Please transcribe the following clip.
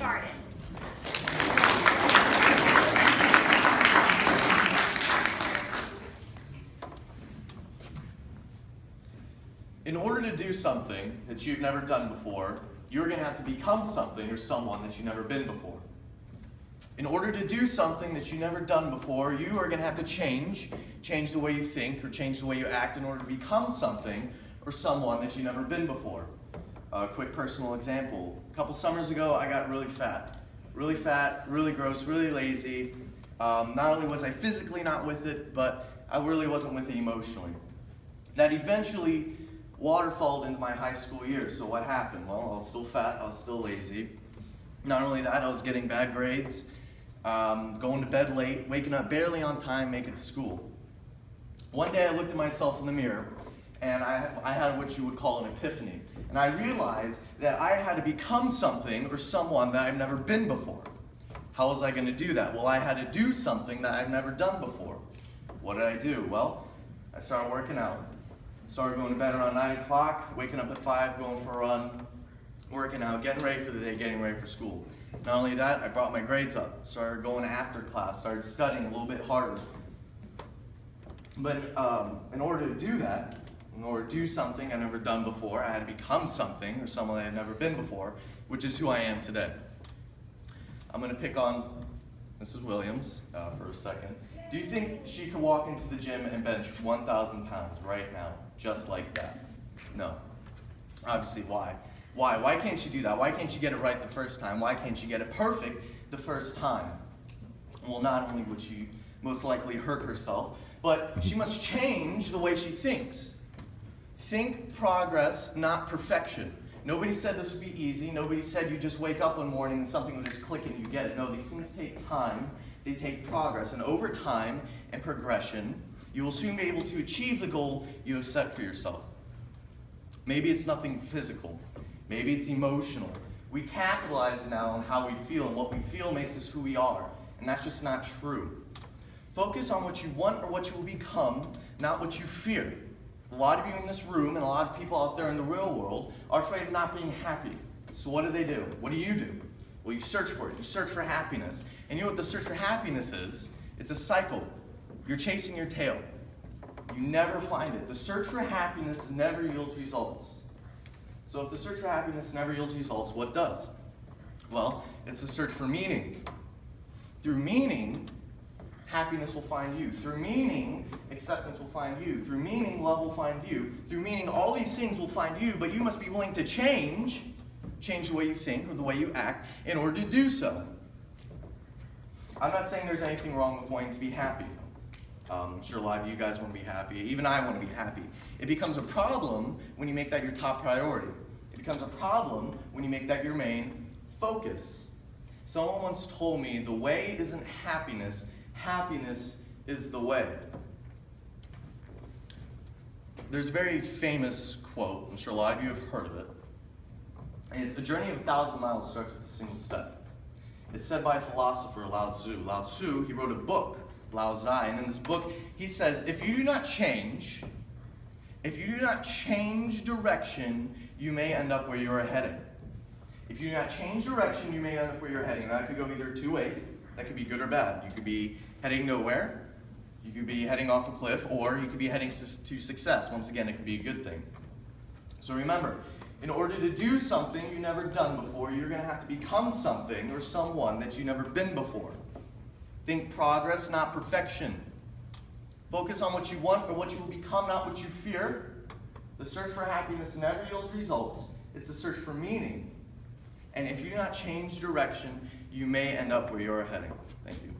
started. In order to do something that you've never done before, you're going to have to become something or someone that you've never been before. In order to do something that you've never done before, you are going to have to change the way you think or change the way you act in order to become something or someone that you've never been before. A quick personal example. A couple summers ago, I got really fat, really gross, really lazy. Not only was I physically not with it, but I really wasn't with it emotionally. That eventually waterfalled into my high school years. So what happened? Well, I was still fat, I was still lazy. Not only that, I was getting bad grades, going to bed late, waking up barely on time, making it to school. One day I looked at myself in the mirror, and I had what you would call an epiphany. And I realized that I had to become something or someone that I've never been before. How was I going to do that? Well, I had to do something that I've never done before. What did I do? Well, I started working out. Started going to bed around 9 o'clock, waking up at 5, going for a run, working out, getting ready for the day, getting ready for school. Not only that, I brought my grades up, started going after class, started studying a little bit harder. But in order to do that, in order to do something I've never done before, I had to become something or someone I had never been before, which is who I am today. I'm going to pick on Mrs. Williams for a second. Do you think she could walk into the gym and bench 1,000 pounds right now, just like that? No. Obviously, why? Why? Why can't she do that? Why can't she get it right the first time? Why can't she get it perfect the first time? Well, not only would she most likely hurt herself, but she must change the way she thinks. Think progress, not perfection. Nobody said this would be easy. Nobody said you just wake up one morning and something will just click and you get it. No, these things take time. They take progress, and over time and progression, you will soon be able to achieve the goal you have set for yourself. Maybe it's nothing physical. Maybe it's emotional. We capitalize now on how we feel, and what we feel makes us who we are, and that's just not true. Focus on what you want or what you will become, not what you fear. A lot of you in this room and a lot of people out there in the real world are afraid of not being happy. So what do? What do you do? Well, you search for it. You search for happiness. And you know what the search for happiness is? It's a cycle. You're chasing your tail. You never find it. The search for happiness never yields results. So if the search for happiness never yields results, what does? Well, it's a search for meaning. Through meaning, happiness will find you. Through meaning, acceptance will find you. Through meaning, love will find you. Through meaning, all these things will find you, but you must be willing to change the way you think or the way you act in order to do so. I'm not saying there's anything wrong with wanting to be happy. I'm sure a lot of you guys want to be happy. Even I want to be happy. It becomes a problem when you make that your top priority. It becomes a problem when you make that your main focus. Someone once told me, the way isn't happiness, happiness is the way. There's a very famous quote, I'm sure a lot of you have heard of it. And it's, "The journey of 1,000 miles starts with a single step." It's said by a philosopher, Lao Tzu. Lao Tzu, he wrote a book, Lao Zai, and in this book, he says, if you do not change direction, you may end up where you're heading. If you do not change direction, you may end up where you're heading. And that could go either two ways. That could be good or bad. You could be heading nowhere, you could be heading off a cliff, or you could be heading to success. Once again, it could be a good thing. So remember, in order to do something you've never done before, you're going to have to become something or someone that you've never been before. Think progress, not perfection. Focus on what you want or what you will become, not what you fear. The search for happiness never yields results. It's a search for meaning. And if you do not change direction, you may end up where you're heading. Thank you.